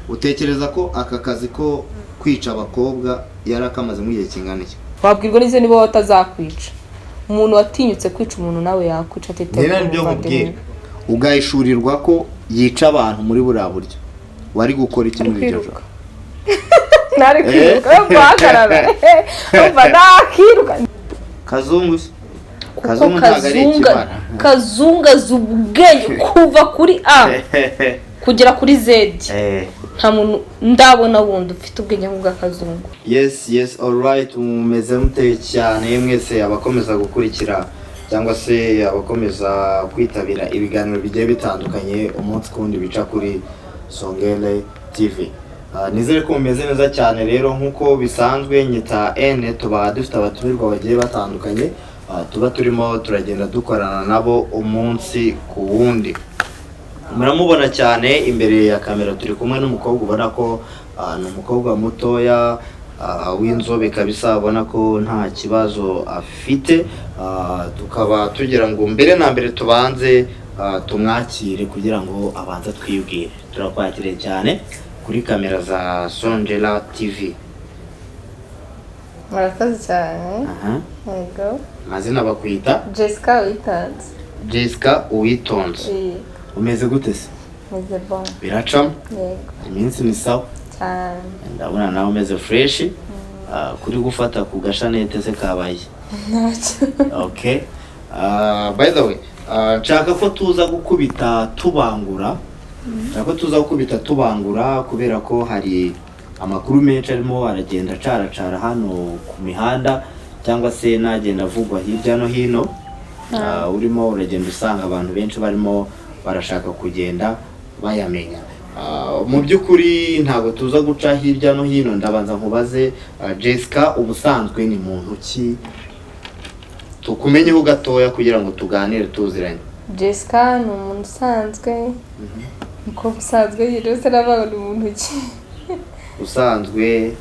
utekereza ko aka kazi ko kwica abakobwa yari akamaze mu gihe kingana iki? Wabwirwa n'izo nibo watazakwica. Umuntu watinyutse kwica umuntu nawe yakwica tete. Nina nibyo nkubwira. Ugahishurirwa ko yica abantu muri buriya buryo. Wari gukora iki muri iryo joro? Nari kwiruka bahagarara. Umva nakiruka. Kazungu Kazungu ntagari ikibara. Kazunga zubwenge kuva kuri A kugera kuri Z. Nta muntu ndabona wundi ufite ubwenge nk'ubwa Kazungu. Yes, all right. Umeze mute cyane mwese abakomeza gukurikira cyangwa se abakomeza kwitabira ibiganiro bigiye bitandukanye umunsi kundi bica kuri Songere TV. Nizere ko umeze neza cyane rero nkuko bisanzwe nyita N tuba dufite abatumirwa bagiye batandukanye tuba turimo turagenda dukorana nabo umunsi ku wundi. Muramubona cyane imbere ya kamera turi kumwe n'umukobwa ubona ko ni umukobwa mutoya w'inzobe kabisa ubona ko nta kibazo afite tukaba tugira ngo mbere na mbere tubanze tumwakire kugira ngo abanze twibwire. Turakwakiriye cyane kuri kamera za Songera TV. Murakoze cyane. Yego. Mazina bakwita Jessica Uwitonze. Jessica Uwitonze. Umeze gute se? Meze bon. Biracamo? Yego. Iminsi ni sawa? Cyane. Ndabona nawe umeze fresh. Kuri gufata ku gashanete se kabaye. Okay. By the way, nshaka ko tuza gukubita tubangura. Nshaka ko tuza gukubita tubangura kubera ko hari amakuru menshi arimo aragenda cara hano ku mihanda cyangwa se nagenda avugwa hirya no hino. Urimo uragenda usanga abantu benshi barimo barashaka kugenda bayamenya. Mu by'ukuri ntabwo tuza guca hirya no hino, ndabanza nkubaze Jessica ubusanzwe ni muntu ki tukumenyeho gatoya kugira ngo tuganire tuziranye. Jessica ni umuntu usanzwe. Uko usanzwe yirose n'abantu ni umuntu ki? Usanzwe.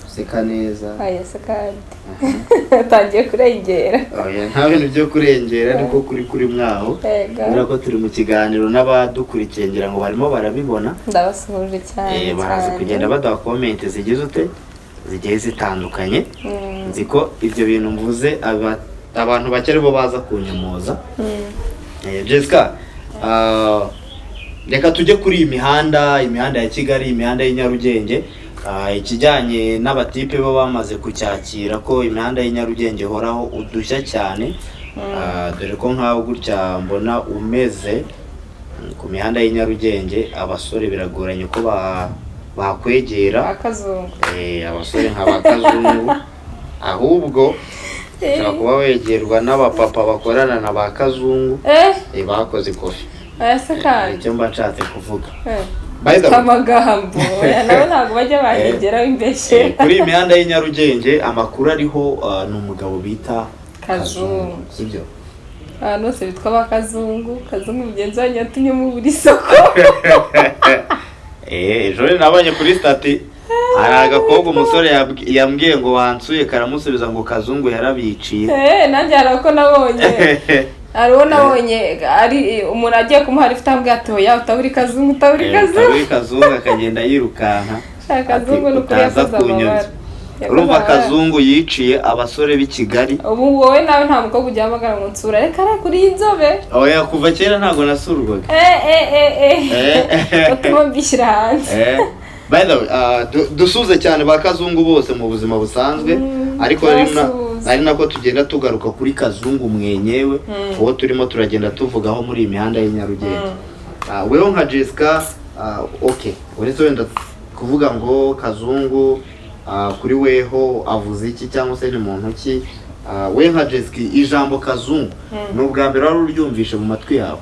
Seka neza. Aya sekandi. Tangiye kurengera. Nta bintu byo kurengera ariko kuri mwaho. Kubera ko turi mu kiganiro n'abadukurikiye ngira ngo barimo barabibona. Ndabasuhuje cyane. Baraza kugenda badaha comment zigize ute zigiye zitandukanye. Nzi ko ibyo bintu mvuze abantu bakere bo baza kunyomoza. Jessica reka tujye kuri imihanda ya Kigali, imihanda y'Inyarugenge. Ikijyanye n'abatipe bo bamaze kucyakira ko imihanda y'Inyarugenge horaho udushya cyane. Dore ko nkaho gutya mbona umeze ku mihanda y'Inyarugenge abasore biragoranye ko bakwegera Akazungu. Abasore nk'abakazungu ahubwo ushobora kuba wegerwa n'abapapa bakorana na bakazungu bakoze kofi. Sekandi. Icyo mba nshatse kuvuga. Amagambo nawe ntabwo bajya bahegera imbeshye. Kuri imihanda y'Inyarugenge amakuru ariho ni umugabo bita Kazungu. Sibyo? Nose bitwa bakazungu. Kazungu mugenzi wanjye yatumye mu buri soko. Ejo nabonye kuri stati hari agakobwa umusore yambwiye ngo wansuye karamusubiza ngo Kazungu yarabiciye. Nanjye harako nabonye. Ariho nabonye ari umuntu agiye kumuha rifite ambwato ya utaburi Kazungu utaburi Kazungu akagenda yirukanka. Kazungu n'ukuri yakoze amabara. Urumva Kazungu yiciye abasore b'i Kigali. Ubu wowe nawe nta mukobwa ujya hamagara ngo nsura reka kuri inzobe. Oya kuva kera ntago nasurwaga. Utuma mbishyira hanze. By the way, dusuze cyane ba Kazungu bose mu buzima busanzwe ariko ari nako tugenda tugaruka kuri Kazungu mwenyewe uwo turimo turagenda tuvugaho muri imihanda y'Inyarugenge. Wewe nka Jessica okay uretse wenda kuvuga ngo Kazungu kuri weho avuze iki cyangwa se ni muntu ki we nka Jessica ijambo Kazungu n'ubwa mbere wari uryumvishe mu matwi yawe?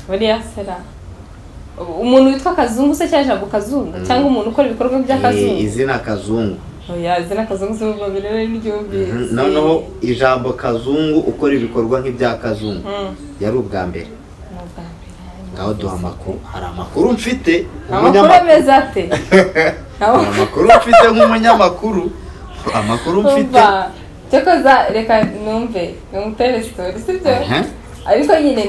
Buriya sera umuntu witwa Kazungu se cyangwa ijambo Kazungu cyangwa umuntu ukora ibikorwa bya Kazungu? Izina Kazungu. Izina Kazungu se ubwo birere n'iryumvise. Noneho ijambo Kazungu ukora ibikorwa nk'ibya Kazungu yari ubwa mbere. Ngaho duha amakuru. Hari amakuru mfite amakuru ameze ate? Amakuru mfite nk'umunyamakuru. Amakuru mfite cyakoza reka numve umutere story sibyo. ariko nyine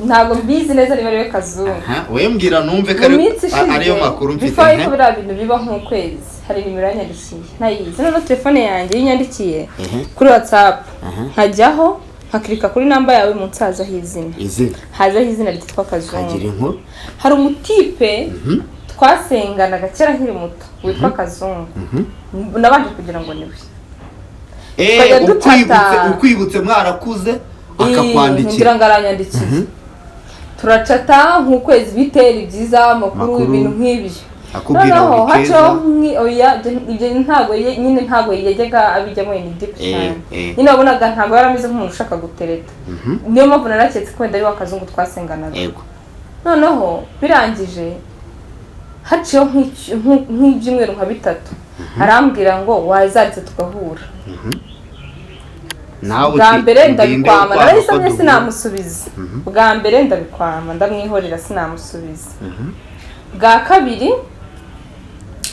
ntabwo mbizi neza niba ariwe Kazungu. We mbwira numve ko ariyo makuru mfite. Before yuko biriya bintu biba nk'ukwezi hari nimero yanyandikiye ntayizi, noneho telefone yanjye yinyandikiye kuri WhatsApp nkajyaho nkakirika kuri namba yawe munsi hazaho izina ryitwa Kazungu. Kagira inkuru. Hari umutipe twasenganaga kera nkiri muto witwa Kazungu, nabanje kugira ngo niwe ukwibutse mwarakuze akakwandikira ngira ngo aranyandikiye turacata nk'ukwezi bitera byiza amakuru ibintu nk'ibyo. Noneho hacaho ibyo ntabwo yajyaga abijyamo ni deep cyane, nyine wabonaga ntabwo yarameze nk'umuntu ushaka gutereta, niyo mpamvu naraketse ko wenda ari wa Kazungu twasenganaga. Noneho birangije haciyeho nk'ibyumweru nka 3 arambwira ngo wazaritse tugahura. Bwa mbere ndabikwama narayisomye sinamusubiza, bwa mbere ndabikwama ndamwihorera sinamusubiza. Bwa kabiri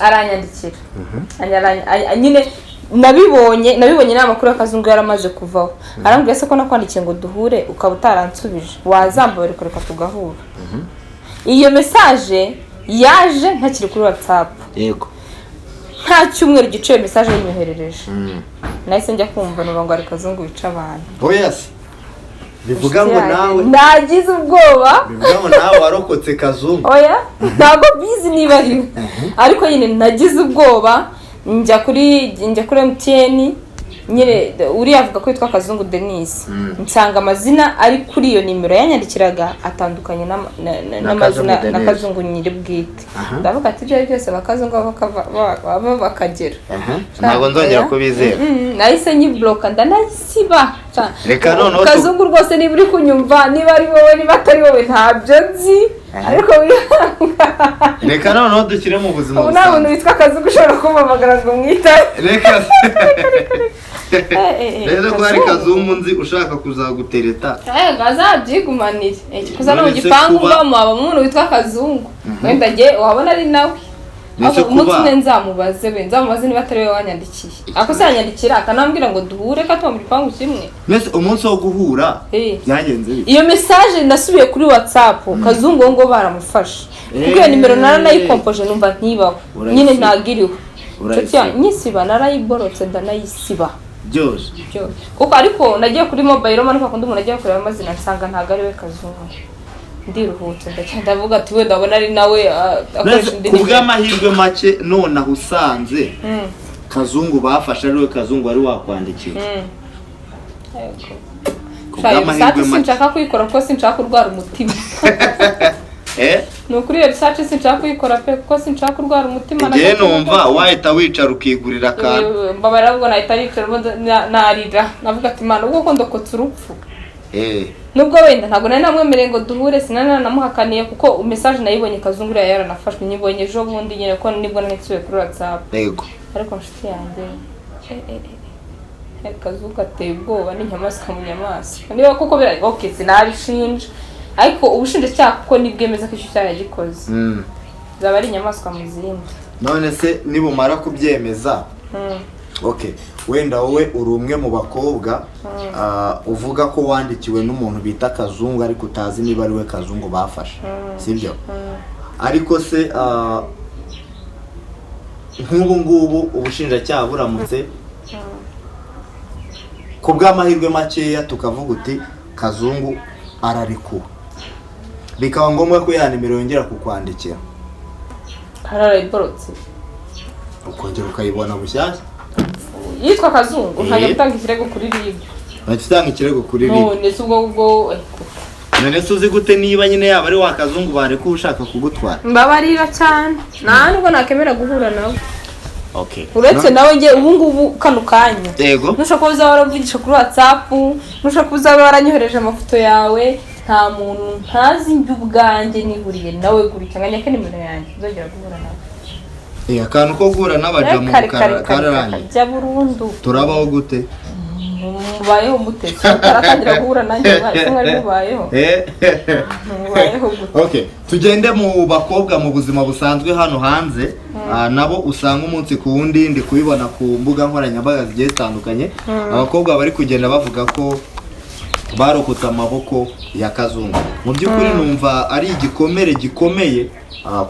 aranyandikira nyine nabibonye n'amakuru ya Kazungu yaramaze kuvaho, arambwira se ko nakwandikiye ngo duhure ukaba utaransubije wazambara kureka tugahura. Iyo message yaje ntakiri kuri WhatsApp, yego nta cyumweru gice message yinyoherereje. Nahise njya kumva ngo ari Kazungu wica abantu. Yes. Bivuga ngo nawe nagize ubwoba, bivuga ngo nawe warokotse Kazungu. Oya ntabwo bizi niba ari, ariko nyine nagize ubwoba njya kuri MTN nyine uri avuga ko yitwa Kazungu Denis, nsanga amazina ari kuri iyo nimero yanyandikiraga atandukanye n'amazina na Kazungu nyiri bwite. Ndavuga ati ibyo byose bakazungu baba bakagera, ntabwo nzongera kubizera. Nahise nyibloka ndanayisiba. Reka noneho Kazungu rwose niba uri kunyumva, niba ari wowe niba atari wowe ntabyo nzi, ariko reka noneho dukire mu buzima busanzwe. Nta muntu witwa Kazungu ushobora kumamagara ngo mwitaye. Reka rero ko ari Kazungu nzi ushaka kuzagutereta bazabyigumanire kuzana mu gipangu bamo umuntu witwa Kazungu, wenda nge wabona ari nawe. Umunsi nzamubaze niba atari we wanyandikiye, ako se yanyandikira akanambwira ngo duhure ka tuba mu gipangu kimwe. Mbese umunsi wo guhura byagenze bite? Iyo message nasubiye kuri WhatsApp Kazungu ngo baramufasha kuko iyo nimero narayikompoje numva ntibaho nyine ntagiriwe. Nyisiba narayiborotse ndanayisiba byose kuko ariko nagiye kuri mobile money kwa kundi umuntu agiye kureba amazina nsanga ntago ari we Kazungu. Ndiruhutse ndavuga ati we ndabona ari nawe akoresha indi nimero. Kubw'amahirwe make none usanze Kazungu bafasha ari we Kazungu wari wakwandikiye. Kubw'amahirwe make sinshaka kuyikora kuko sinshaka kurwara umutima. Nukuri iyo research sinshaka kuyikora pe kuko sinshaka kurwara umutima. Ngiye numva wahita wicara ukigurira akantu. Mbabara ubwo nahita yicara narira navuga ati mana ubwo ko ndokotse urupfu. Nubwo wenda ntabwo nari namwemereye ngo duhure, sinana namuhakaniye kuko message nayibonye Kazungu yaranafashwe nyibonye ejo bundi nyine ko nibwo nitsuye kuri WhatsApp. Yego. Ariko nshuti yanjye Kazungu ateye ubwoba n'inyamaswa mu nyamaswa. Niba kuko birari okay sinabishinja, ariko ubushinjacyaha kuko nibwemeza ko icyo cyaha yagikoze zaba ari inyamaswa mu zindi. None se nibumara kubyemeza okay, wenda wowe uri umwe mu bakobwa uvuga ko wandikiwe n'umuntu bita Kazungu ariko utazi niba ari we Kazungu bafashe, sibyo? Ariko se nk'ubu ngubu ubushinjacyaha buramutse ku bw'amahirwe makeya tukavuga uti Kazungu ararikuwe, bikaba ngombwa ko ya nimero yongera kukwandikira, hararayiborotse ukongera ukayibona bushyashya yitwa Kazungu ntajya gutanga ikirego kuri RIB. Batanga ikirego kuri RIB. None se ubwo none se uzi gute niba nyine yaba ari wa Kazungu bareka ushaka kugutwara? Mbabarira cyane nta nubwo nakemera guhura nawe. Okay. Uretse nawe nge ubu ngubu kano kanya. Yego. Nushaka kuza waravugisha kuri WhatsApp, nushaka kuza waranyohereje amafoto yawe, nta muntu ntazi njye ubwanjye nihuriye nawe gutya nganya ke nimero yanjye uzongera guhura nawe. Akantu ko guhura n'abaja mu kararangiye. Jya burundu. Turabaho gute? Mubayeho mute? Taratangira guhura nanjye mwari mubayeho. Mubayeho gute? Okay, tugende mu bakobwa mu buzima busanzwe hano hanze. Nabo usanga umunsi ku wundi ndi kubibona ku mbuga nkoranyambaga zigiye zitandukanye. Abakobwa bari kugenda bavuga ko barokotse amaboko ya Kazungu. Mu by'ukuri numva ari igikomere gikomeye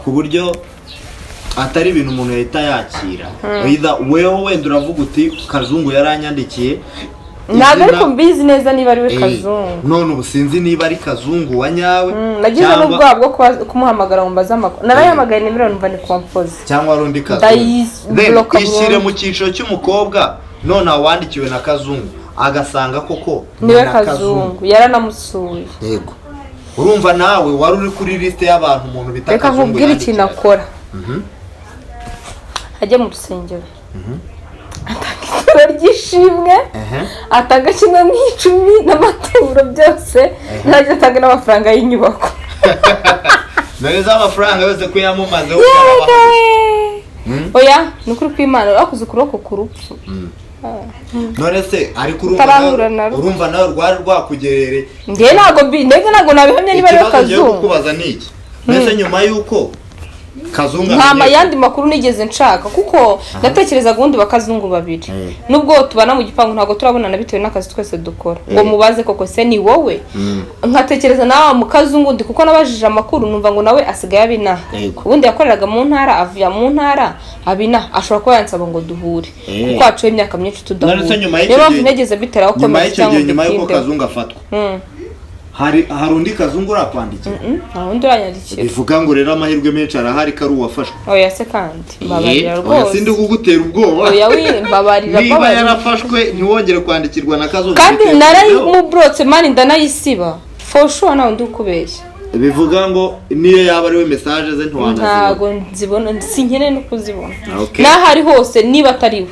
ku buryo atari ibintu umuntu yahita yakira. Wewe wenda uravuga uti Kazungu yaranyandikiye, ntabwo ariko mbizi neza niba ari we Kazungu. None ubu sinzi niba ari Kazungu wa nyawe. Nagize n'ubwoba bwo kumuhamagara ngo mbaze amakuru. Narayahamagaye nimero numva ni compose. Cyangwa ari undi Kazungu. Ishyire mu cyiciro cy'umukobwa none wandikiwe na Kazungu agasanga koko niwe Kazungu yaranamusuye. Yego. Urumva nawe wari uri kuri liste y'abantu umuntu bita Kazungu. Reka nkubwire ikintu akora. Ajya mu rusengero. Atanga ryishimwe, atanga kimwe mu 10 n'amaturo byose, ntajya atanga n'amafaranga y'inyubako. Neza amafaranga yose ko yamumaze oya nukuri kw'Imana bakuze kuroko kurupfu. None se ari urumva nawe rwari rwakugerere. Ngiye ntago nabihamye niba ari Kazungu. Kubaza niki mbese nyuma yuko Kazungu nta mayandi makuru nigeze nshaka kuko natekereza gundi bakazungu babiri nubwo tubana mu gipangu ntago turabonana bitewe n'akazi twese dukora ngo mubaze koko se ni wowe nkatekereza nawe mu Kazungu ndi kuko nabajije amakuru numva ngo nawe asigaye abina ubundi yakoreraga mu ntara avuya mu ntara abina ashobora kuba yansaba ngo duhure kuko acuye imyaka myinshi tudahure niyo mpamvu ntegeze biteraho komeza cyangwa nyuma yuko Kazungu afatwa hari undi Kazungu urakwandikira undi uranyandikira bivuga ngo rero amahirwe menshi arahari ko ari uwafashwe oya se kandi mbabarira rwose sindi kugutera ubwoba oya mbabarira niba yarafashwe ntiwongere kwandikirwa na Kazungu kandi narayimubrotse mani ndanayisiba for sure nawe ndi ukubeshya bivuga ngo niyo yaba ari we message ze ntago nzibona sinkene no kuzibona nahari hose niba atari we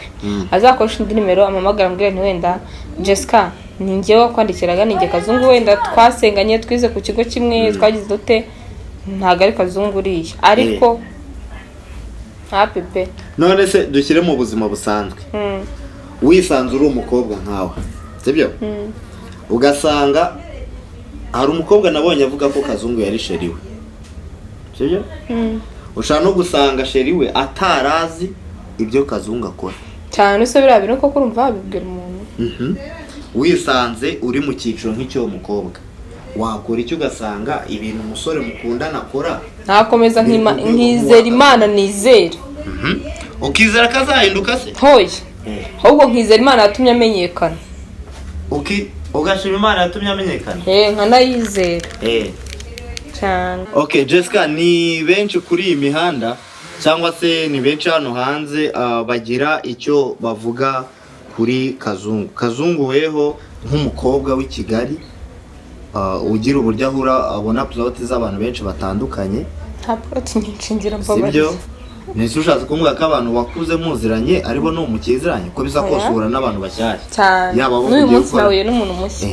azakoresha indi nimero amamagara mbwira nti wenda Jessica ninjye wakwandikiraga ninjye Kazungu wenda twasenganye twize ku kigo kimwe twagize dute ntago ari Kazungu uriya ariko pepe none se dushyire mu buzima busanzwe wisanze uri umukobwa nkawe sibyo ugasanga hari umukobwa nabonye avuga ko Kazungu yari sheriwe sibyo ushaka no gusanga sheriwe atarazi ibyo Kazungu akora cyane se biriya bintu koko urumva babibwira umuntu wisanze uri mu cyiciro nk'icyo mukobwa wakora icyo ugasanga ibintu umusore mukundana akora ntakomeza nkizera Imana nizera ukizera kazahinduka se hoye ahubwo nkizera Imana yatumye amenyekana ugashima Imana yatumye amenyekana nkanayizera cyane okay Jessica ni benshi kuri iyi mihanda cyangwa se ni benshi hano hanze bagira icyo bavuga kuri Kazungu weho nk'umukobwa w'i Kigali ugira uburyo ahura abona plot z'abantu benshi batandukanye nta plot nyinshi ngira mbabaye sibyo nese ushatse kumvuga ko abantu bakuze muziranye aribo no mukiziranye ko bisa kosura n'abantu bashyashya yaba abo mugiye gukora n'umuntu mushya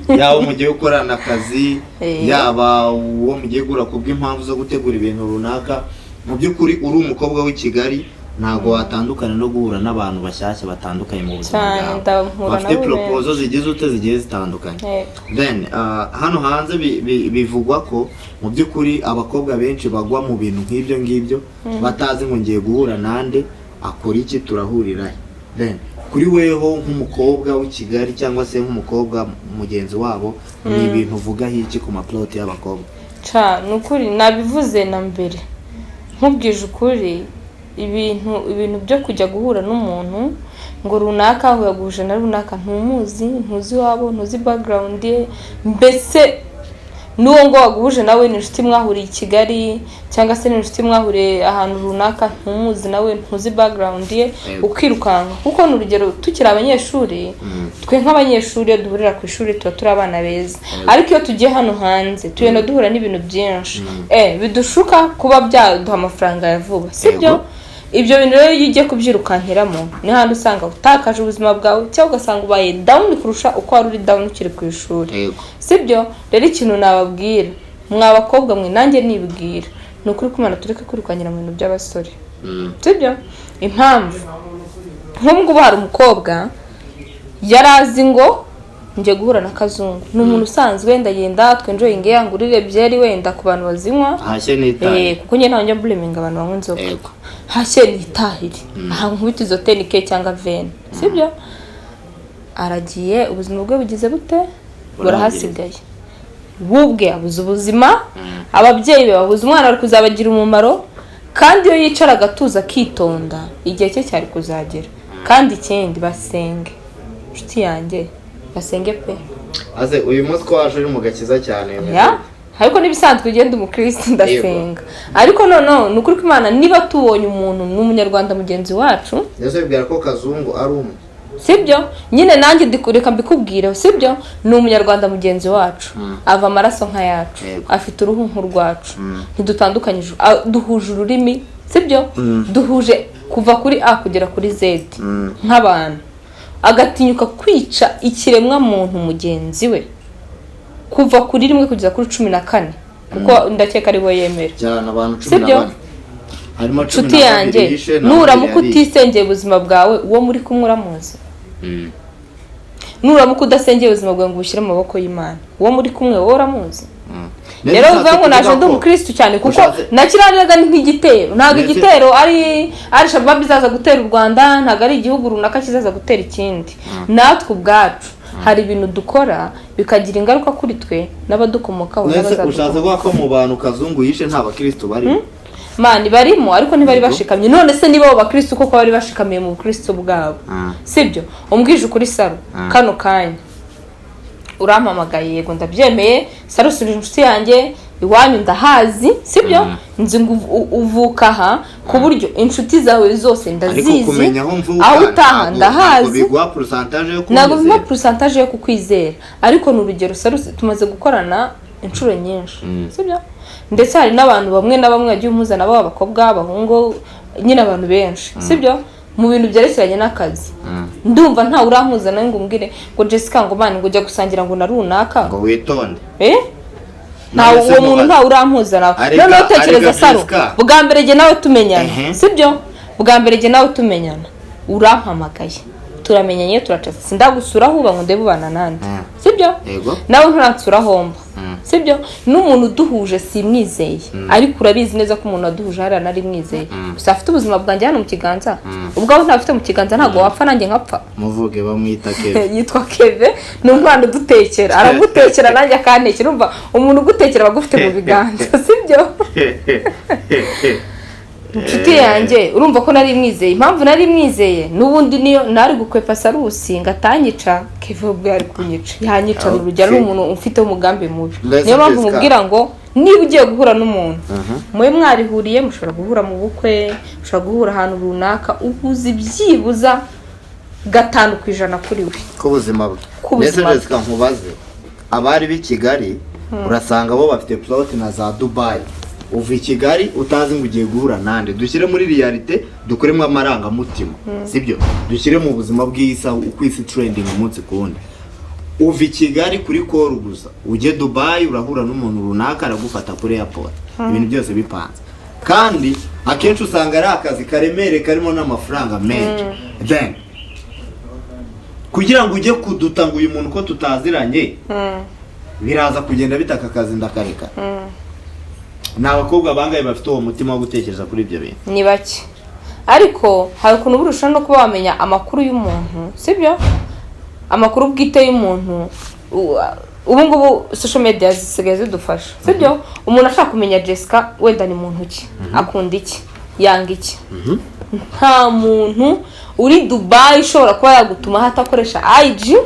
yaba mugiye gukorana akazi yaba uwo mugiye gura kubw'impamvu zo gutegura ibintu runaka mu by'ukuri uri umukobwa w'i Kigali ntago watandukana no guhura n'abantu bashyashya batandukanye mu buzima bwawe bafite proposals zigiye zitandukanye then hano hanze bivugwa ko mu by'ukuri abakobwa benshi bagwa mu bintu nk'ibyo ngibyo batazi ngo ngiye guhura nande akora iki turahurira then kuri weho nk'umukobwa w'i Kigali cyangwa se nk'umukobwa mugenzi wabo ni ibintu uvuga hiki ku maplot y'abakobwa nukuri nabivuze na mbere nkubwije ukuri ibintu byo kujya guhura n'umuntu ngo runaka aho yaguje na runaka ntuzi wabo ntuzi background ye mbese nuwo ngo waguje nawe ni inshuti mwahuriye i Kigali cyangwa se ni inshuti mwahuriye ahantu runaka ntumuzi nawe ntuzi background ye ukirukanka kuko n'urugero tukiri abanyeshuri twe nk'abanyeshuri duhurira ku ishuri tuba turi abana beza ariko iyo tugiye hano hanze tugenda duhura n'ibintu byinshi bidushuka kuba byaduha amafaranga ya vuba sibyo ibyo bintu rero iyo ugiye kubyirukankiramo ni handi usanga utakaje ubuzima bwawe cyangwa ugasanga ubaye down kurusha uko wari uri down ukiri ku ishuri sibyo rero ikintu nababwira mwa bakobwa mwe nanjye nibwira ni ukuri kumana tureke kwirukanyira mu bintu by'abasore sibyo impamvu nk'ubwo hari umukobwa yarazi ngo nje guhura na Kazungu ni umuntu usanzwe wenda yenda twenjoyinge yangurire byeri wenda ku bantu bazinywa hashye nitaye kuko njye ntawe njya blaming abantu banywa inzoga hashye nitahire aha nkubita izo tenike cyangwa vene sibyo aragiye ubuzima bwe bugize bute burahasigaye bubwe abuze ubuzima ababyeyi be babuze umwana ari kuzabagira umumaro kandi iyo yicara agatuza akitonda igihe cye cyari kuzagera kandi ikindi basenge inshuti yanjye basenge pe aze uyu munsi ko waje uri mu gakiza cyane ariko nibisanzwe ugenda umukristo ndasenga ariko ni ukuri ko Imana niba tubonye umuntu n'umunyarwanda mugenzi wacu ndetse bibwira ko Kazungu ari umwe sibyo nyine nanjye ndikureka mbikubwira sibyo ni umunyarwanda mugenzi wacu ava amaraso nka yacu afite uruhu nk'urwacu ntidutandukanyije duhuje ururimi sibyo duhuje kuva kuri A kugera kuri Z nk'abantu agatinyuka kwica ikiremwa muntu mugenzi we kuva kuri 1 kugeza kuri 14 kuko ndakeka ari we yemera cyane abantu 14 harimo 12 yanjye nuramuka utisengeye ubuzima bwawe uwo muri kumwe uramuzi nuramuka udasengeye ubuzima bwawe ngo bushyire mu maboko y'Imana uwo muri kumwe wowe uramuzi rero uvuga ngo naje ndi umukristo cyane kuko nakirariraga nk'igitero ntago igitero ari Shabab izaza gutera u Rwanda ntago ari igihugu runaka kizaza gutera ikindi natwe ubwacu hari ibintu dukora bikagira ingaruka kuri twe n'abadukomokaho n'abazadukomokaho ushaze kuvuga ko mu bantu Kazungu yishe nta bakristo bari mani barimo ariko ntibari bashikamye none se niba abo bakristo koko bari bashikamiye mu bukristo bwabo sibyo umbwije ukuri Saro kano kanya urampamagaye yego ndabyemeye Saro suri inshuti yanjye iwanyu ndahazi sibyo nzi ngo uvuka aha ku buryo inshuti zawe zose ndazizi aho utaha ndahazi ntabwo biguha pourcentage yo kukwizera ariko ni urugero Saro tumaze gukorana inshuro nyinshi sibyo ndetse hari n'abantu bamwe na bamwe bagiye umuzana b'abakobwa abahungu nyine abantu benshi sibyo mu bintu byerekeranye n'akazi ndumva nta urampuzana ngo umbwire ngo Jessica ngo mani ngo ujya gusangira ngo na runaka ngo witonde nta uwo muntu nta urampuzana none utekereza Saro bwa mbere je nawe tumenyana sibyo bwa mbere je nawe tumenyana urampamagaye turamenyanye turacasa sindagusura huba ngo ndebubana nande sibyo nawe nturansura homba sibyo n'umuntu duhuje simwizeye ariko urabizi neza ko umuntu aduhuje hari anari mwizeye gusa afite ubuzima bwanjye hano mu kiganza ubwo ntafite mu kiganza ntago wapfa nanjye nkapfa muvuge bamwita Keve yitwa Keve ni umwana udutekera aragutekera nanjye akantekera umva umuntu ugutekera bagufite mu biganza sibyo inshuti yanjye urumva ko nari mwizeye impamvu nari mwizeye n'ubundi niyo nari gukwepa Sarusi ngatanyica Keve ubwo yari kunyica yanyica urugero n'umuntu ufite umugambi mubi niyo mpamvu mubwira ngo niba ugiye guhura n'umuntu mwe mwarihuriye mushobora guhura mu bukwe mushobora guhura ahantu runaka ubuzi byibuza 5% kuri we ko buzima bwe ndetse Jessica nkubaze abari b'i Kigali urasanga bo bafite plot na za Dubai uva i Kigali utazi ngo ugiye guhura nande dushyire muri realite dukoremo amarangamutima sibyo dushyire mu buzima bw'isa ukwisi trending umunsi kundi uva i Kigali kuri call gusa ujye Dubai urahura n'umuntu runaka aragufata kuri airport ibintu byose bipanze kandi akenshi usanga ari akazi karemere karimo n'amafaranga menshi then kugira ngo ujye kuduta ngo uyu muntu ko tutaziranye biraza kugenda bitaka akazi ndakareka n'abakobwa bangaye bafite uwo mutima wo gutekereza kuri ibyo bintu ni bake ariko hari ukuntu burusha no kuba wamenya amakuru y'umuntu sibyo amakuru bwite y'umuntu ubu ngubu social media zisigaye zidufasha sibyo umuntu ashaka kumenya Jessica wenda ni muntu ki akunda iki yanga iki nta muntu uri Dubai ushobora kuba yagutuma hatakoresha IG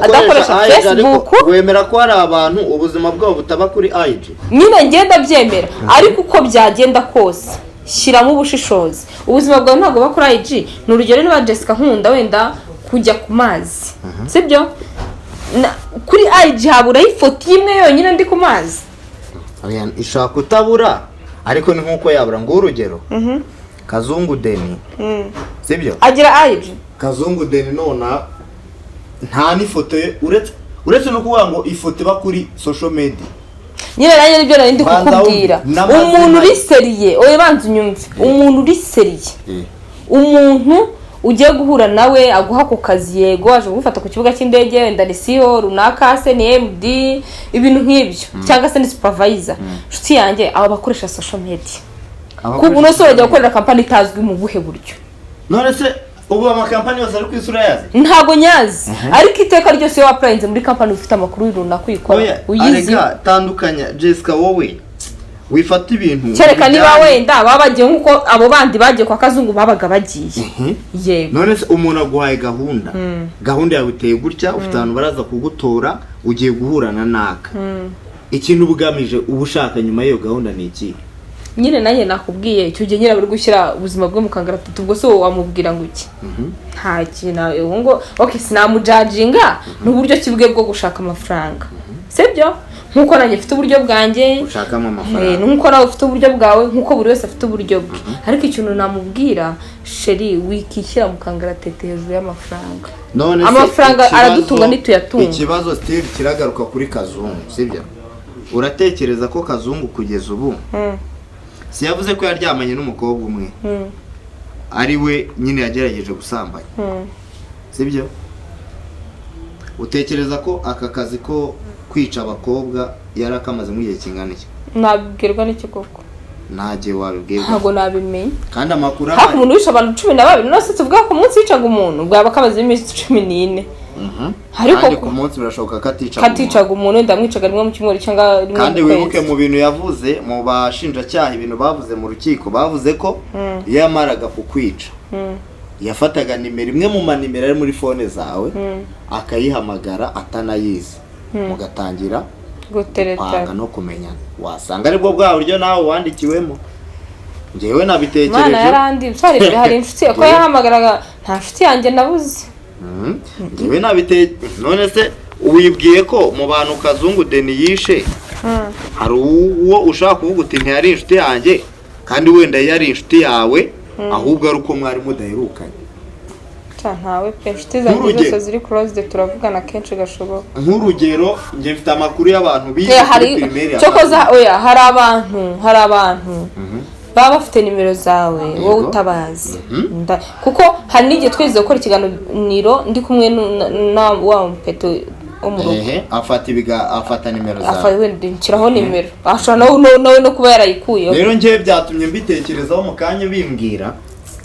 adakoresha Facebook wemera ko hari abantu ubuzima bwabo butaba kuri IG nyine ngenda byemera ariko uko byagenda kose shyiramo ubushishozi ubuzima bwawe ntabwo bakora IG ni urugero niba Jessica nkunda wenda kujya ku mazi sibyo kuri IG habura ifoto imwe yonyine ndi ku mazi ishaka kutabura ariko ni nkuko yabura ngo urugero Kazungu Deni sibyo agira IG Kazungu Deni nona nta n'ifoto uretse no kuvuga ngo ifoto iba kuri social media nyine nanjye nibyo nari ndi kukubwira umuntu uri seriye oye banze unyumve umuntu uri seriye umuntu ugiye guhura nawe aguha ku kazi yego aje gufata ku kibuga cy'indege wenda ni CEO runaka se ni MD ibintu nk'ibyo cyangwa se ni supervisor nshuti yanjye aba bakoresha social media kuko uno so bajya gukorera company itazwi mu buhe buryo none se ubu amakampani yose ari ku isura yazi ntabwo nyazi ariko iteka ryose iyo wapurayinze muri kampani ufite amakuru runaka uyikora uyizi. arega tandukanya Jessica wowe wifata ibintu kereka niba wenda baba bagiye nk'uko abo bandi bagiye kwa Kazungu babaga bagiye. Yego none se umuntu aguhaye gahunda yawe iteye gutya ufite abantu baraza kugutora ugiye guhurana naka ikintu bugamije ubushaka nyuma y'iyo gahunda ni iki? nyine nanjye nakubwiye icyo gihe nyine bari gushyira ubuzima bwe mu kangaratatu ubwo se wamubwira ngo iki? nta kintu ngo okay sinamujajinga n'uburyo kibwe bwo gushaka amafaranga sibyo nkuko nanjye mfite uburyo bwanjye ushakamo amafaranga nkuko nawe ufite uburyo bwawe nkuko buri wese afite uburyo bwe ariko ikintu namubwira sheri wikishyira mu kangaratete hejuru y'amafaranga. Amafaranga aradutunga ntituyatunga. Ikibazo still kiragaruka kuri Kazungu sibyo? Uratekereza ko Kazungu kugeza ubu si yavuze ko yaryamanye n'umukobwa umwe ari we nyine yagerageje gusambanya sibyo? Utekereza ko aka kazi ko kwica abakobwa yari akamaze mu gihe kingana iki? Nabwirwa n'iki koko? Ntagiye wabibwirwa. Ntabwo nabimenye. Kandi amakuru hafi umuntu wisha abantu 12 nose tuvuga ko umunsi yicaga umuntu bwaba kamaze iminsi 14. Ariko ku munsi birashoboka katicaga umuntu ndamwicaga rimwe mu cyumweru cyangwa rimwe. Kandi wibuke mu bintu yavuze mu bashinjacyaha ibintu bavuze mu rukiko bavuze ko yamaraga kukwica yafataga nimero imwe mu manimero ari muri phone zawe akayihamagara atanayizi mugatangira gutereta no kumenyana wasanga aribwo bwa buryo nawe wandikiwemo. Ngewe nabitekereje Mana yarandi sorry hari inshuti ko yahamagaraga nta nshuti yanjye nabuze. Ngewe nabitekereje none se wibwiye ko mu bantu Kazungu Deni yishe hari uwo ushaka kuvuga uti ntiyari inshuti yanjye kandi wenda yari inshuti yawe ahubwo ari uko mwari mudaherukanye ntawe pe inshuti zanjye zose ziri closed turavugana kenshi gashoboka. Nk'urugero nge mfite amakuru y'abantu bize kuri primaire cyo koza oya hari abantu baba bafite nimero zawe wowe utabazi kuko hari n'igihe tweze gukora ikiganiro ndi kumwe na wa mpeto afata nimero zawe nshyiraho nimero ashobora nawe no kuba yarayikuyeho. Rero ngewe byatumye mbitekerezaho mu kanya bimbwira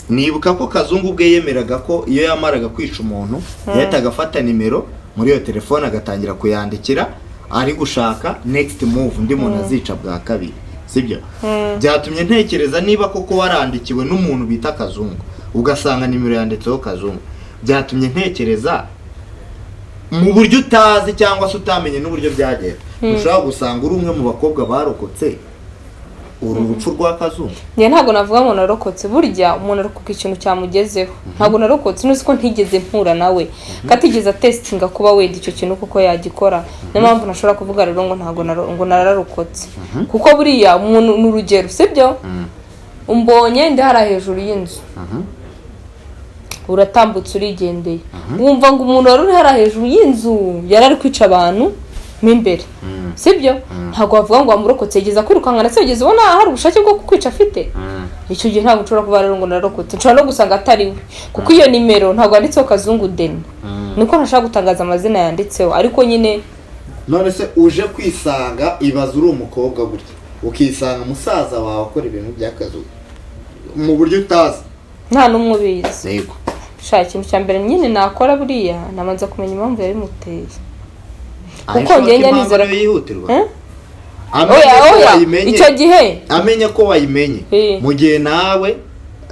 nibuka ko Kazungu ubwe yemeraga ko iyo yamaraga kwica umuntu yahitaga afata nimero muri iyo telefone agatangira kuyandikira ari gushaka next move ndi muntu azica bwa kabiri sibyo? Byatumye ntekereza niba koko warandikiwe n'umuntu bita Kazungu ugasanga nimero yanditseho Kazungu byatumye ntekereza mu buryo utazi cyangwa se utamenye n'uburyo byagera ushobora gusanga uri umwe mu bakobwa barokotse uru rupfu rwa Kazungu. Ntabwo navuga ngo narokotse burya umuntu arokoka ikintu cyamugezeho ntabwo narokotse nuzi ko ntigeze mpura nawe katigeze testinga kuba wenda icyo kintu kuko yagikora niyo mpamvu nashobora kuvuga rero ngo ntabwo ngo nararokotse kuko buriya umuntu n'urugero sibyo umbonye ndi hara hejuru y'inzu uratambutse urigendeye wumva ngo umuntu wari uri hara hejuru y'inzu yarari kwica abantu mimbere sibyo ntabwo wavuga ngo wamurokotse yigeza kwirukanka na se yigeze ubona hari ubushake bwo kukwica afite icyo gihe ntabwo nshobora kuba rero ngo narokotse nshobora no gusanga atari we kuko iyo nimero ntabwo yanditseho Kazungu Deni niko ntashaka gutangaza amazina yanditseho ariko nyine none se uje kwisanga ibaza uri umukobwa gutya ukisanga musaza wawe akora ibintu bya Kazungu mu buryo utazi nta n'umwe ubizi yego shaka ikintu cya mbere nyine nakora buriya namanza kumenya impamvu yabimuteye kuko ngenya nizera yihutirwa icyo gihe amenya ko wayimenye mu gihe nawe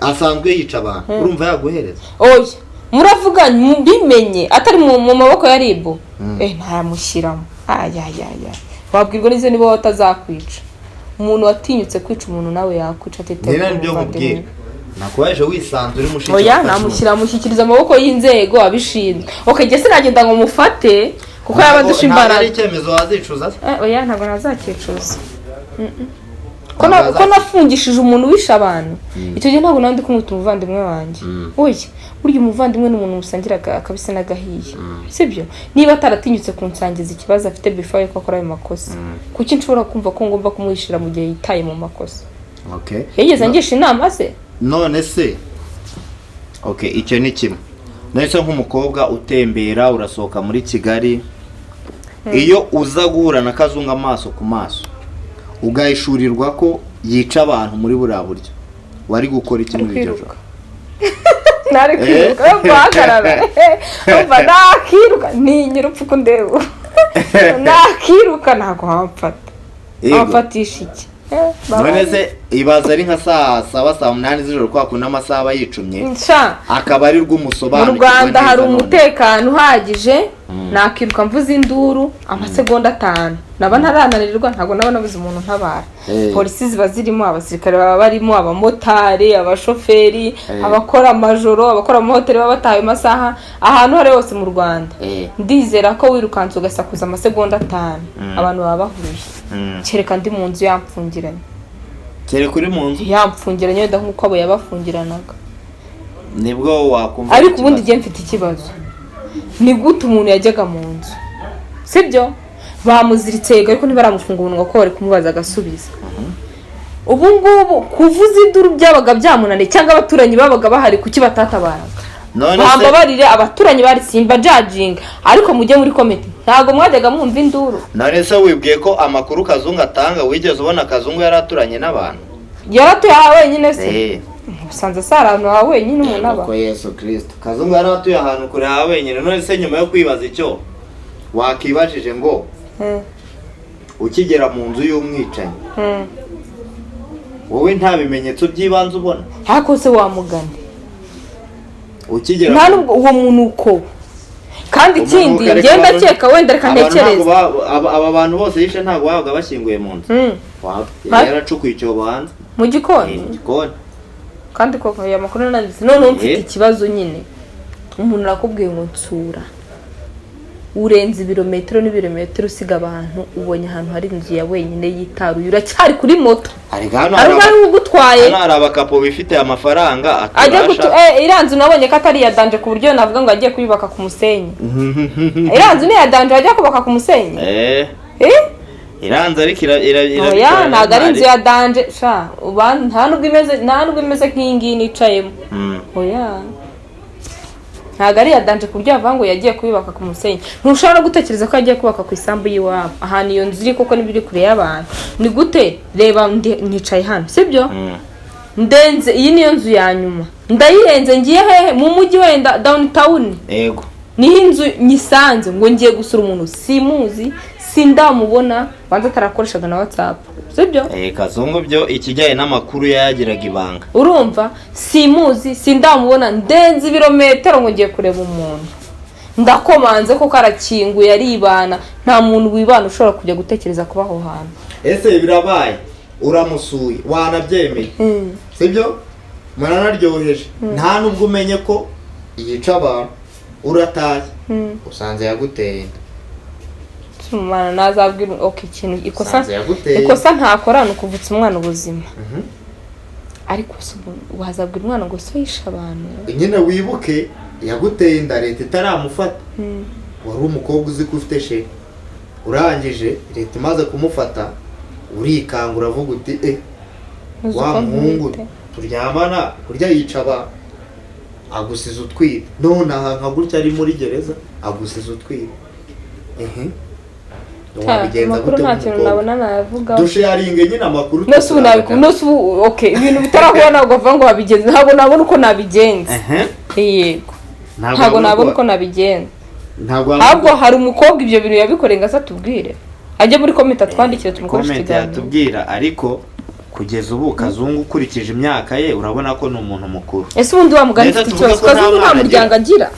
asanzwe yica abantu urumva yaguhereza oya muravuga bimenye atari mu maboko ya RIB ntayamushyiramo wabwirwa n'izo niba watazakwica umuntu watinyutse kwica umuntu nawe yakwica atiteguye nakubaje wisanzwe uri mushiki oya namushyikiriza amaboko y'inzego abishinzwe okay se nagenda ngo mufate kuko yabadusha imbaraga ari icyemezo wazicuza oya ntabwo nazakicuza ko nafungishije umuntu wisha abantu icyo gihe ntabwo nandi kumwita umuvandimwe wanjye oya burya umuvandimwe n'umuntu musangiraga akabisa nagahiye sibyo niba ataratinyutse kunsangiza ikibazo afite before yuko akora ayo makosa kuki nshobora kumva ko ngomba kumwishira mu gihe yitaye mu makosa yigeze ngisha inama se none se icyo ni kimwe nahise nk'umukobwa utembera urasohoka muri Kigali iyo uza guhura na Kazungu amaso ku maso ugahishurirwa ko yica abantu muri buriya buryo wari gukora iki muri iryo joro? ntari kwiruka yo guhagarara umva nakiruka ntinyira upfa uko ndeba nakiruka ntabwo wamfatisha iki none se ibaza ari nka saa 7-8 z'ijoro kwa kuna amasaha yicumye akaba ari rw'umusobanuro. Mu Rwanda hari umutekano uhagije nakiruka mvuze induru amasegonda 5 naba ntarananirwa ntabwo naba nabuze umuntu ntabara. Polisi ziba zirimo, abasirikare baba barimo, abamotari, abashoferi, abakora amajoro, abakora mu hoteli baba bataye amasaha ahantu hari hose mu Rwanda. Ndizera ko wirukanze ugasakuza amasegonda 5 abantu baba bahuye. Kereka ndi mu nzu yampfungiranye. Kere kuri mu nzu yampfungiranye wenda nkuko abo yabafungiranaga. Nibwo wakumva. Ariko ubundi je mfite ikibazo. Ni gute umuntu yajyaga mu nzu? Sibyo? Bamuziritse ariko ntibaramufunga umunwa ko bari kumubaza agasubiza. Ubu ngubu kuvuza induru byabaga byamunaniye cyangwa abaturanyi babaga bahari kuki batatabaraga. Babarire abaturanyi bari simba judging ariko mujye muri comment ntago mwajyaga mwumva induru. None se wibwiye ko amakuru Kazungu atanga wigeze ubona Kazungu yaraturanye n'abantu? Yaratuye wenyine se. Usanze sarano ha wenyine umuntu aba. Ko Yesu Kristo. Kazungu yaratuye ahantu kure ha wenyine. None se nyuma yo kwibaza icyo wakibajije ngo ukigera mu nzu y'umwicanyi wowe nta bimenyetso by'ibanze ubona? Hako se wamugane ukigera nta nubwo uwo muntu uko kandi ikindi ngenda cyeka wenda reka ntekereza aba bantu bose yishe ntago babaga bashyinguye mu nzu. Yaracukuye icyo banze mu gikoni kandi koko ya makuru nanditse none mfite ikibazo nyine umuntu nakubwiye ngo nsura urenze ibirometero n'ibirometero usiga abantu ubonye ahantu hari inzu ya wenyine yitaruye uracyari kuri moto ari ugutwaye hari abakapo bifite amafaranga aturasha iranzu nabonye ko atari yadanje ku buryo navuga ngo agiye kuyubaka ku musenyi. Iranzu ni yadanje ajya kubaka ku musenyi iranzu ariko oya ntago ari inzu yadanje sha nta nubwo imeze nk'ingi nicayemo oya ntago ari yadanje ku buryo avuga ngo yagiye kuyubaka ku musenyi. Ntushobora gutekereza ko yagiye kubaka ku isambu y'iwabo ahantu iyo nzu iri kuko nibiri kure y'abantu. Ni gute reba nicaye hano sibyo ndenze iyi niyo nzu ya nyuma ndayirenze ngiye hehe mu mujyi wenda downtown yego niho inzu nyisanze ngo ngiye gusura umuntu simuzi sindamubona banza tarakoreshaga na WhatsApp sibyo Kazungu byo ikijyaye n'amakuru yagiraga ibanga urumva simuzi sindamubona ndenze ibirometero ngo ngiye kureba umuntu ndakomanze ko karakinguye aribana nta muntu wibana ushobora kujya gutekereza kubaho hantu. Ese birabaye uramusuye wanabyemeye sibyo muranaryoheje nta nubwo umenye ko yica abantu urataye usanze yaguteye umwana nazabwira ikintu ikosa ntakorana ukuvutsa umwana ubuzima ariko wazabwira umwana ngo so yisha abantu nyine wibuke yaguteye inda leta itaramufata wari umukobwa uzi ko ufite she urangije leta imaze kumufata urikanga uravuga uti wa muhungu turyamana kurya yica abantu agusiza utwite none aha nka gutya ari muri gereza agusiza utwite wabigenza gute nta kintu nabona navuga dusharinge nyine amakuru ibintu bitarahuye ntabwo avuga ngo wabigenza ntabwo nabona uko nabigenza yego ntabwo nabona uko nabigenza ahubwo hari umukobwa ibyo bintu yabikoreye ngo asatubwire ajye muri komite atwandikire tumukoreshe ikiganiro tubwira ariko kugeza ubu Kazungu ukurikije imyaka ye urabona ko ni umuntu mukuru. Ese ubundi wamugana ifite ikibazo Kazungu nta muryango agira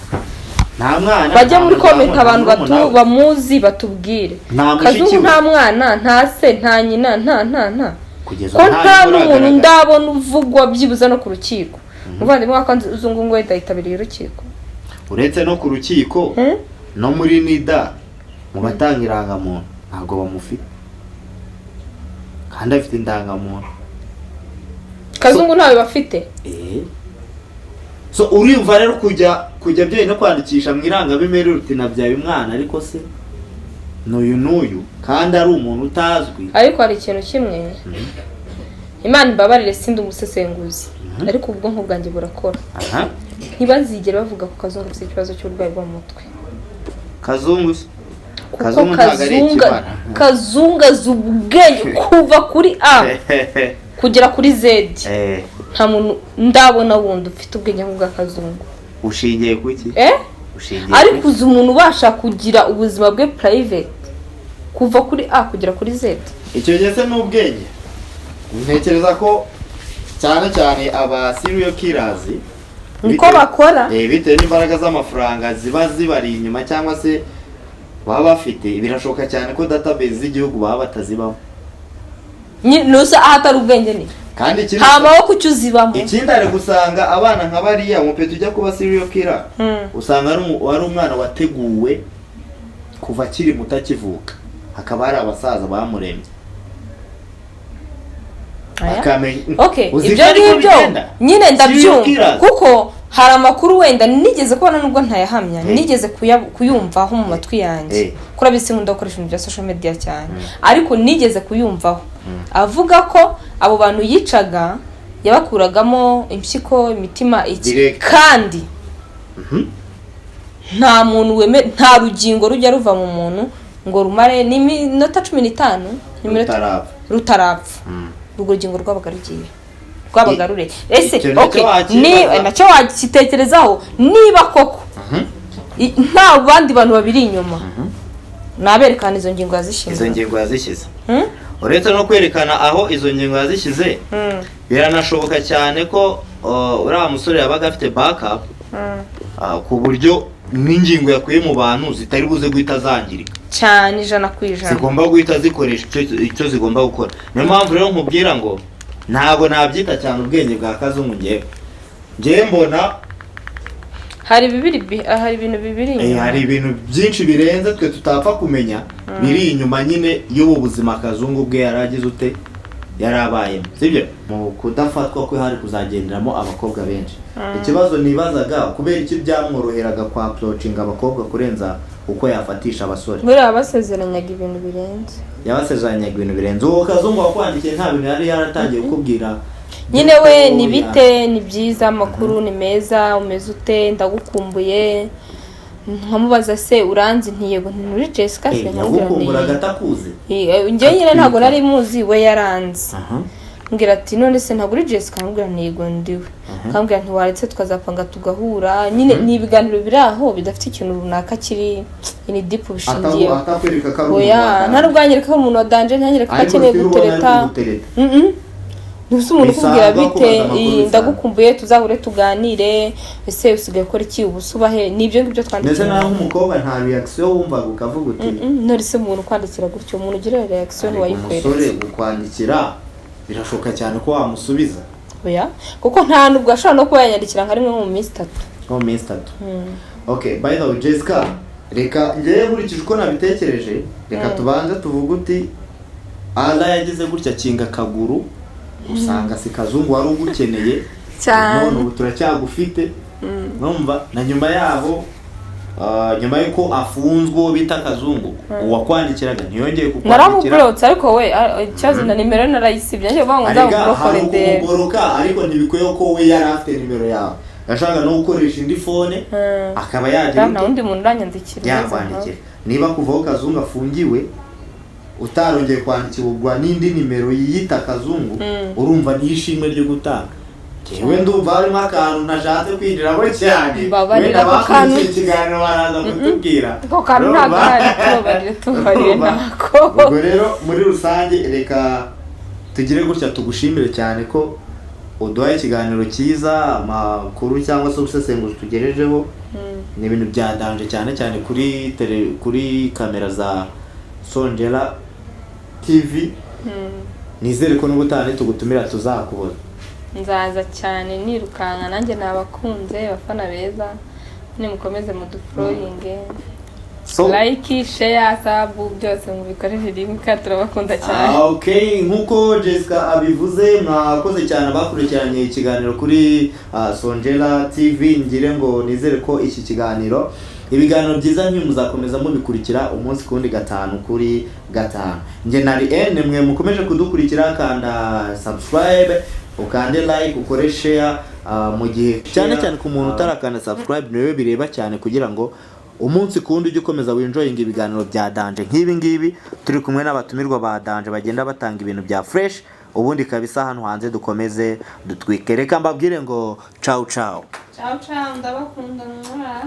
nta mwana bajya muri komite abantu bamuzi batubwire Kazungu nta mwana nta se nta nyina nta kugeza nta n'umuntu ndabona uvugwa byibuza no ku rukiko muvandimwe wakanzungu ngo wenda yitabiriye urukiko uretse no ku rukiko no muri NIDA mu batanga irangamuntu ntabwo bamufite kandi afite indangamuntu Kazungu ntawe bafite so urumva rero kujya byo no kwandikisha mu irangabimere ruti nabyaye umwana ariko se n'uyu kandi ari umuntu utazwi. Ariko hari ikintu kimwe Imana imbabarire sindi umusesenguzi ariko ubwonko bwanjye burakora ntibazigera bavuga ko Kazungu afite ikibazo cy'uburwayi bwo mu mutwe. Kazungu Kazunga zubwenge kuva kuri A kugera kuri Z nta muntu ndabona wundi ufite ubwenge nk'ubw'akazungu. Ushingiye kuki? Ariko uzi umuntu ubasha kugira ubuzima bwe private kuva kuri A kugera kuri Z. Icyo gihe se n'ubwenge. Ntekereza ko cyane cyane aba serial killers niko bakora bitewe n'imbaraga z'amafaranga ziba zibari inyuma cyangwa se baba bafite, birashoboka cyane ko database z'igihugu baba batazibamo. Nusa ahatari ubwenge ni kandi ikindi habaho kucyuzibamo. Ikindi ari gusanga abana nka bariya umupeta ujya kuba serial killer usanga ari umwana wateguwe kuva kiri mutakivuka, hakaba hari abasaza bamuremye. Okay, ibyo ngibyo nyine ndabyumva kuko hari amakuru wenda nigeze kubona nubwo ntayahamya nigeze kuyumvaho mu matwi yanjye kuri abisi nkunda gukoresha ibintu bya social media cyane ariko nigeze kuyumvaho avuga ko abo bantu yicaga yabakuragamo impyiko imitima iki kandi nta muntu nta rugingo rujya ruva mu muntu ngo rumare n'iminota 15 rutarapfa urwo rugingo rwabaga rugiye rwabagarure ese okay ni nacyo wakitekerezaho niba koko nta bandi bantu babiri inyuma naberekana izo ngingo yazishize uretse no kwerekana aho izo ngingo yazishize biranashoboka cyane ko uriya musore yabaga afite backup ku buryo n'ingingo yakuye mu bantu zitari buze guhita zangirika cyane 100%, zigomba guhita zikoresha icyo zigomba gukora. Niyo mpamvu rero nkubwira ngo ntabwo nabyita cyane ubwenge bwa kazungu ngewe mbona hari ibintu bibiri hari ibintu byinshi birenze twe tutapfa kumenya biri inyuma nyine y'ubu buzima kazungu bwe yaragize ute yarabayemo, sibyo? Mu kudafatwa ko hari kuzagenderamo abakobwa benshi. Ikibazo nibazaga kubera iki byamworoheraga kwa approaching abakobwa kurenza uko yafatisha abasore. Muri abasezeranyaga ibintu birenze. Yabasezeranyaga ibintu birenze. Uwo kazungu wakwandikiye nta bintu yari yaratangiye kukubwira. Nyine we ni bite ni byiza amakuru ni meza umeze ute ndagukumbuye nkamubaza se uranzi ntiyego nturi Jessica se nkagukumbura gatakuze. Njye nyine ntago nari muzi we yaranze. Ngira ati none se ntago uri Jessica ngira ntiyego ndiwe. Kambwira nti waretse tukazapanga tugahura nyine ni ibiganiro biraho bidafite ikintu runaka kiri ini deep bishingiye. Atakwereka karumu. Oya ntaruganyereka ko umuntu wadanje ntanyereka ko akeneye gutereta. Nusu umuntu kubwira bite ndagukumbuye tuzahure tuganire ese usigaye gukora iki ubusubahe nibyo ngibyo twandikira. Ndetse naho umukobwa nta reaction wumva ukavuga uti none se umuntu kwandikira gutyo umuntu ugira reaction wayikwereka. Umusore gukwandikira birashoka cyane ko wamusubiza. Oya kuko nta nubwo ashobora no kuba yanyandikira nka rimwe mu minsi 3. Mu minsi 3. Okay, by the way Jessica reka ngiye nkurikije uko nabitekereje reka tubanze tuvuga uti ala yagize gutya kinga kaguru usanga si kazungu wari ugukeneye none ubu turacyagufite numva na nyuma yabo nyuma yuko afunzwe bita kazungu uwakwandikiraga ntiyongeye kukwandikira naramublotse ariko we cyazi na nimero narayisibye nje banga nzamublokore nde ariko ntibikwiye ko we yari afite nimero yawe yashaka no gukoresha indi phone akaba yagira na undi muntu uranyandikira yakwandikira niba kuvaho kazungu afungiwe utarongeye kwandikirwa n'indi nimero yiyita kazungu urumva nishimwe ryo gutanga jewe ndumva ari akantu nashatse kwindiramo cyane wenda bakanu ikiganiro baraza kutubwira ko kantu nagahari tubarire nako ubwo rero muri rusange reka tugire gutya tugushimire cyane ko uduhaye ikiganiro cyiza amakuru cyangwa se ubusesenguzi tugerejeho ni ibintu byadanje cyane cyane kuri kamera za Sonjera TV. Nizere ko n'ubutane tugutumira tuzakubona. Nzaza cyane nirukanka nanjye nabakunze bafana beza nimukomeze mu deploying like share sub byose mu bikorere rimwe turabakunda cyane. Okay nkuko Jessica abivuze mwakoze cyane bakurikiranye ikiganiro kuri Sonjera TV ngire ngo nizere ko iki kiganiro ibiganiro byiza nk'ibi muzakomeza mubikurikira umunsi kundi gatanu kuri gatanu. Nge nari mwe mukomeje kudukurikira kanda subscribe ukande like ukore share mu gihe cyane cyane ku muntu utarakanda subscribe niwe bireba cyane kugira ngo umunsi kundi ujye ukomeza winjoying ibiganiro bya danje nk'ibi ngibi turi kumwe n'abatumirwa ba danje bagenda batanga ibintu bya fresh ubundi kabisa hano hanze dukomeze dutwike. Reka mbabwire ngo ciao ciao ciao ciao, ndabakunda.